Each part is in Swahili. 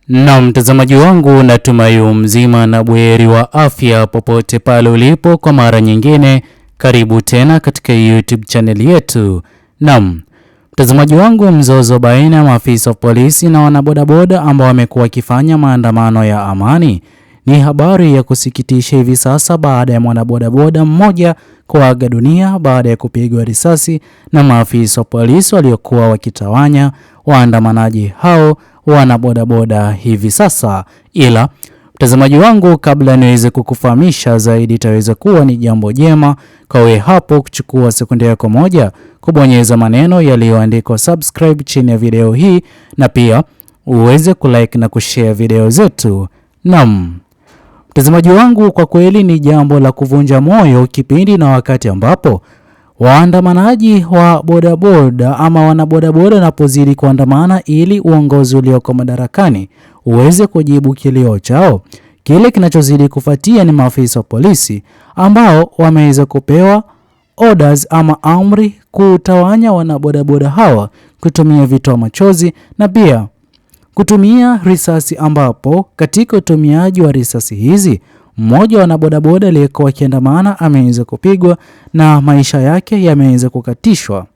Na mtazamaji wangu, natumai mzima na buheri wa afya popote pale ulipo. Kwa mara nyingine, karibu tena katika YouTube channel yetu. Mtazamaji wangu, mzozo baina ya maafisa wa polisi na wanabodaboda ambao wamekuwa wakifanya maandamano ya amani ni habari ya kusikitisha hivi sasa, baada ya mwanabodaboda mmoja kuaga dunia baada ya kupigwa risasi na maafisa wa polisi waliokuwa wakitawanya waandamanaji hao wanabodaboda hivi sasa. Ila mtazamaji wangu, kabla niweze kukufahamisha zaidi, itaweza kuwa ni jambo jema kwa wewe hapo kuchukua sekunde yako moja kubonyeza maneno yaliyoandikwa subscribe chini ya video hii, na pia uweze kulike na kushare video zetu. Mtazamaji wangu, kwa kweli ni jambo la kuvunja moyo kipindi na wakati ambapo waandamanaji wa bodaboda ama wanabodaboda wanapozidi kuandamana ili uongozi ulioko madarakani uweze kujibu kilio chao. Kile kinachozidi kufuatia ni maafisa wa polisi ambao wameweza kupewa orders ama amri kutawanya wanabodaboda hawa kutumia vitoa machozi na pia kutumia risasi, ambapo katika utumiaji wa risasi hizi mmoja wa wanabodaboda aliyekuwa akiandamana ameweza kupigwa na maisha yake yameweza kukatishwa.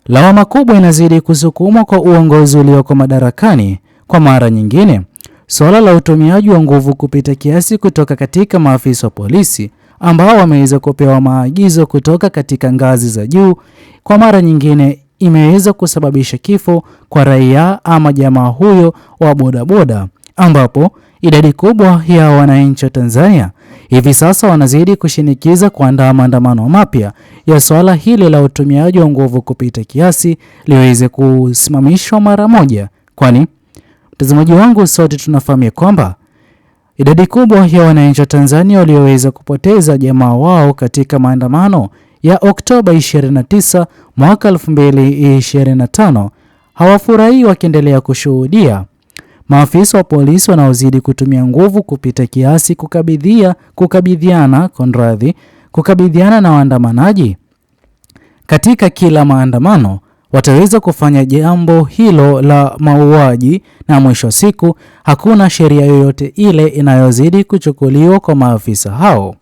Lawama kubwa inazidi kusukumwa kwa uongozi ulioko madarakani kwa mara nyingine. Swala la utumiaji wa nguvu kupita kiasi kutoka katika maafisa wa polisi ambao wameweza kupewa maagizo kutoka katika ngazi za juu kwa mara nyingine imeweza kusababisha kifo kwa raia ama jamaa huyo wa bodaboda, ambapo idadi kubwa ya wananchi wa Tanzania hivi sasa wanazidi kushinikiza kuandaa maandamano mapya ya swala hili la utumiaji wa nguvu kupita kiasi liweze kusimamishwa mara moja, kwani mtazamaji wangu, sote tunafahamu kwamba idadi kubwa ya wananchi wa Tanzania walioweza kupoteza jamaa wao katika maandamano ya Oktoba 29 mwaka 2025 hawafurahi, wakiendelea kushuhudia maafisa wa polisi wanaozidi kutumia nguvu kupita kiasi kukabidhiana na waandamanaji. Katika kila maandamano wataweza kufanya jambo hilo la mauaji, na mwisho siku hakuna sheria yoyote ile inayozidi kuchukuliwa kwa maafisa hao.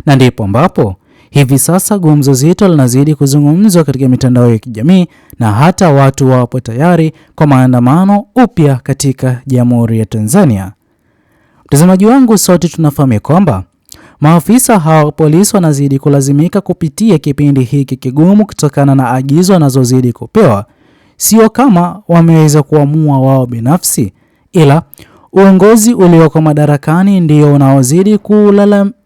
Na ndipo ambapo hivi sasa gumzo zito linazidi kuzungumzwa katika mitandao ya kijamii, na hata watu wapo tayari kwa maandamano upya katika Jamhuri ya Tanzania. Mtazamaji wangu, sote tunafahamu kwamba maafisa hawa polisi wanazidi kulazimika kupitia kipindi hiki kigumu kutokana na agizo wanazozidi kupewa, sio kama wameweza kuamua wao binafsi, ila uongozi ulioko madarakani ndio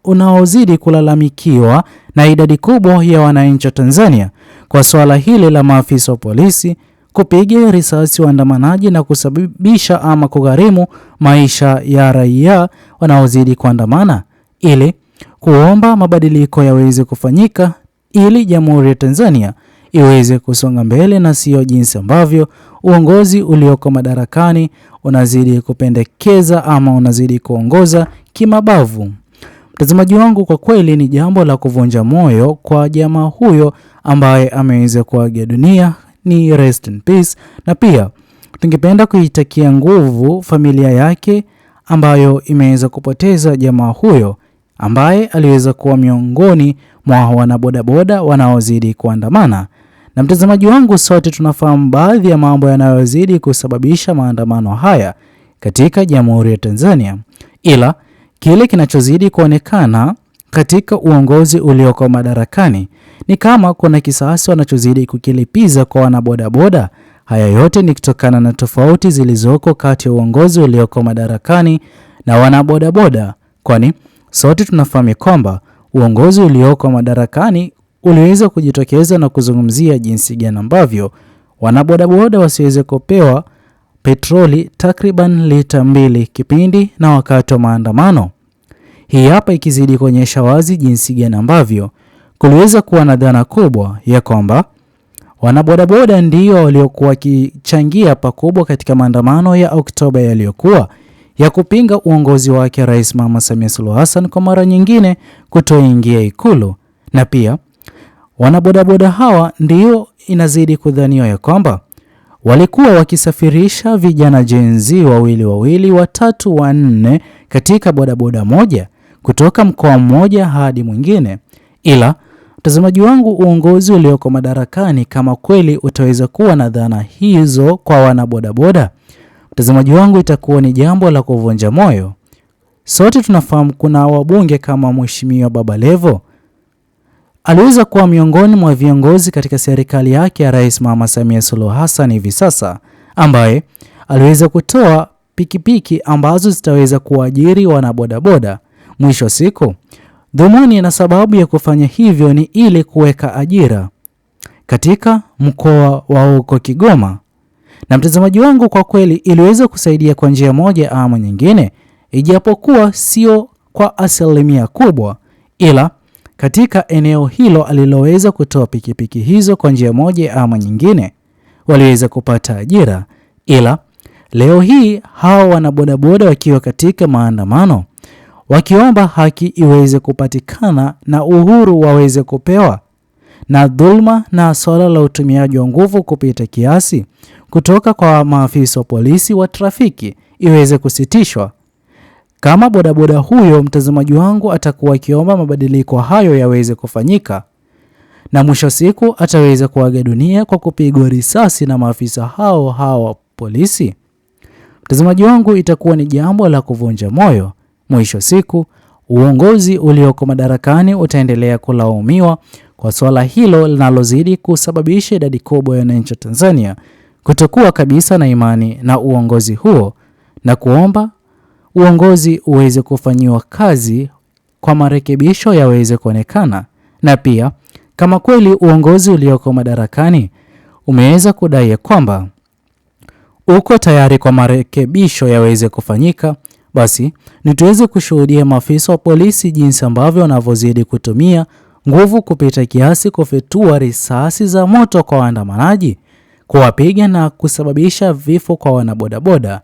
unaozidi kulalamikiwa na idadi kubwa ya wananchi wa Tanzania kwa swala hili la maafisa wa polisi kupiga risasi waandamanaji na kusababisha ama kugharimu maisha ya raia wanaozidi kuandamana ili kuomba mabadiliko yaweze kufanyika ili Jamhuri ya Tanzania iweze kusonga mbele, na sio jinsi ambavyo uongozi ulioko madarakani unazidi kupendekeza ama unazidi kuongoza kimabavu. Mtazamaji wangu, kwa kweli ni jambo la kuvunja moyo kwa jamaa huyo ambaye ameweza kuaga dunia, ni rest in peace, na pia tungependa kuitakia nguvu familia yake ambayo imeweza kupoteza jamaa huyo ambaye aliweza kuwa miongoni mwa wanabodaboda wanaozidi kuandamana. Na mtazamaji wangu, sote tunafahamu baadhi ya mambo yanayozidi kusababisha maandamano haya katika Jamhuri ya Tanzania, ila kile kinachozidi kuonekana katika uongozi ulioko madarakani ni kama kuna kisasi wanachozidi kukilipiza kwa wanabodaboda. Haya yote ni kutokana na tofauti zilizoko kati ya uongozi ulioko madarakani na wanabodaboda, kwani sote tunafahamu kwamba uongozi ulioko madarakani uliweza kujitokeza na kuzungumzia jinsi gani ambavyo wanabodaboda wasiweze kupewa petroli takriban lita 2 kipindi na wakati wa maandamano. Hii hapa ikizidi kuonyesha wazi jinsi gani ambavyo kuliweza kuwa na dhana kubwa ya kwamba wanabodaboda ndio waliokuwa wakichangia pakubwa katika maandamano ya Oktoba yaliyokuwa ya kupinga uongozi wake Rais Mama Samia Suluhu Hassan kwa mara nyingine kutoingia Ikulu. Na pia wanabodaboda hawa ndio inazidi kudhaniwa ya kwamba walikuwa wakisafirisha vijana Gen Z wawili, watatu, wanne katika bodaboda moja kutoka mkoa mmoja hadi mwingine. Ila mtazamaji wangu, uongozi ulioko madarakani kama kweli utaweza kuwa na dhana hizo kwa wanabodaboda, mtazamaji wangu, itakuwa ni jambo la kuvunja moyo. Sote tunafahamu kuna wabunge kama Mheshimiwa Baba Levo aliweza kuwa miongoni mwa viongozi katika serikali yake ya Rais Mama Samia Suluhu Hassan hivi sasa, ambaye aliweza kutoa pikipiki ambazo zitaweza kuajiri wanabodaboda. Mwisho wa siku, dhumuni na sababu ya kufanya hivyo ni ili kuweka ajira katika mkoa wa huko Kigoma. Na mtazamaji wangu, kwa kweli iliweza kusaidia kwa njia moja ama nyingine, ijapokuwa sio kwa asilimia kubwa, ila katika eneo hilo aliloweza kutoa pikipiki hizo kwa njia moja ama nyingine waliweza kupata ajira. Ila leo hii hao wanabodaboda wakiwa katika maandamano wakiomba haki iweze kupatikana na uhuru waweze kupewa, na dhulma na swala la utumiaji wa nguvu kupita kiasi kutoka kwa maafisa wa polisi wa trafiki iweze kusitishwa. Kama bodaboda huyo, mtazamaji wangu, atakuwa akiomba mabadiliko hayo yaweze kufanyika, na mwisho siku ataweza kuaga dunia kwa kupigwa risasi na maafisa hao polisi, mtazamaji wangu, itakuwa ni jambo la kuvunja moyo. Mwisho siku uongozi ulioko madarakani utaendelea kulaumiwa kwa swala hilo linalozidi kusababisha idadi kubwa ya wananchi wa Tanzania kutokuwa kabisa na imani na uongozi huo, na kuomba uongozi uweze kufanyiwa kazi kwa marekebisho yaweze kuonekana. Na pia kama kweli uongozi ulioko madarakani umeweza kudai kwamba uko tayari kwa marekebisho yaweze kufanyika, basi ni tuweze kushuhudia maafisa wa polisi jinsi ambavyo wanavyozidi kutumia nguvu kupita kiasi, kufyatua risasi za moto kwa waandamanaji, kuwapiga na kusababisha vifo kwa wanabodaboda.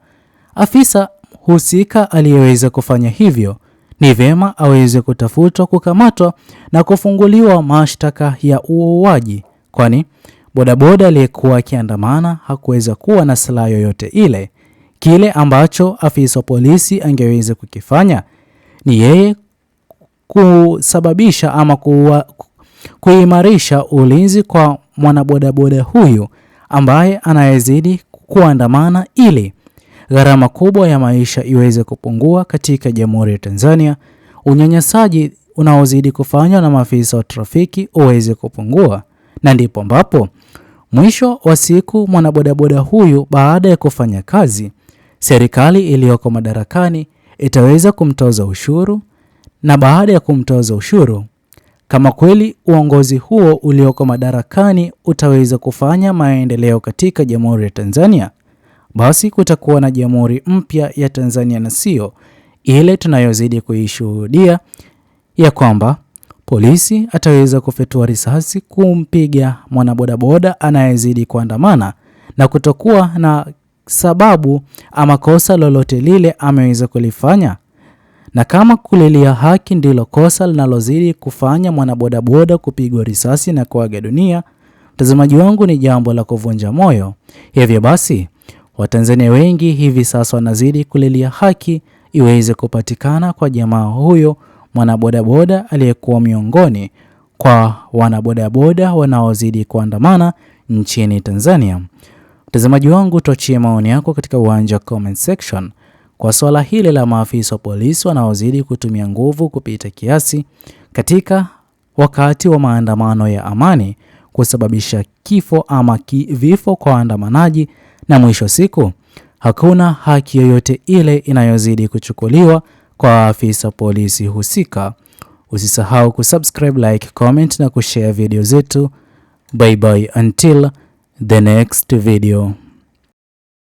Afisa husika aliyeweza kufanya hivyo ni vyema aweze kutafutwa, kukamatwa na kufunguliwa mashtaka ya uuaji, kwani bodaboda aliyekuwa akiandamana hakuweza kuwa na silaha yoyote ile. Kile ambacho afisa wa polisi angeweza kukifanya ni yeye kusababisha ama kuimarisha ulinzi kwa mwanabodaboda huyu ambaye anayezidi kuandamana, ili gharama kubwa ya maisha iweze kupungua katika Jamhuri ya Tanzania, unyanyasaji unaozidi kufanywa na maafisa wa trafiki uweze kupungua. Na ndipo ambapo mwisho wa siku mwanabodaboda huyu, baada ya kufanya kazi, serikali iliyoko madarakani itaweza kumtoza ushuru, na baada ya kumtoza ushuru, kama kweli uongozi huo ulioko madarakani utaweza kufanya maendeleo katika Jamhuri ya Tanzania, basi kutakuwa na jamhuri mpya ya Tanzania, na sio ile tunayozidi kuishuhudia ya kwamba polisi ataweza kufyatua risasi kumpiga mwanabodaboda anayezidi kuandamana na kutokuwa na sababu ama kosa lolote lile ameweza kulifanya. Na kama kulilia haki ndilo kosa linalozidi kufanya mwanabodaboda kupigwa risasi na kuaga dunia, mtazamaji wangu, ni jambo la kuvunja moyo. Hivyo basi Watanzania wengi hivi sasa wanazidi kulilia haki iweze kupatikana kwa jamaa huyo mwanabodaboda aliyekuwa miongoni kwa wanabodaboda wanaozidi kuandamana nchini Tanzania. Mtazamaji wangu, tuachie maoni yako katika uwanja comment section kwa swala hili la maafisa wa polisi wanaozidi kutumia nguvu kupita kiasi katika wakati wa maandamano ya amani, kusababisha kifo ama vifo kwa waandamanaji, na mwisho siku hakuna haki yoyote ile inayozidi kuchukuliwa kwa afisa polisi husika. Usisahau kusubscribe, like, comment na kushare video zetu. Bye bye until the next video.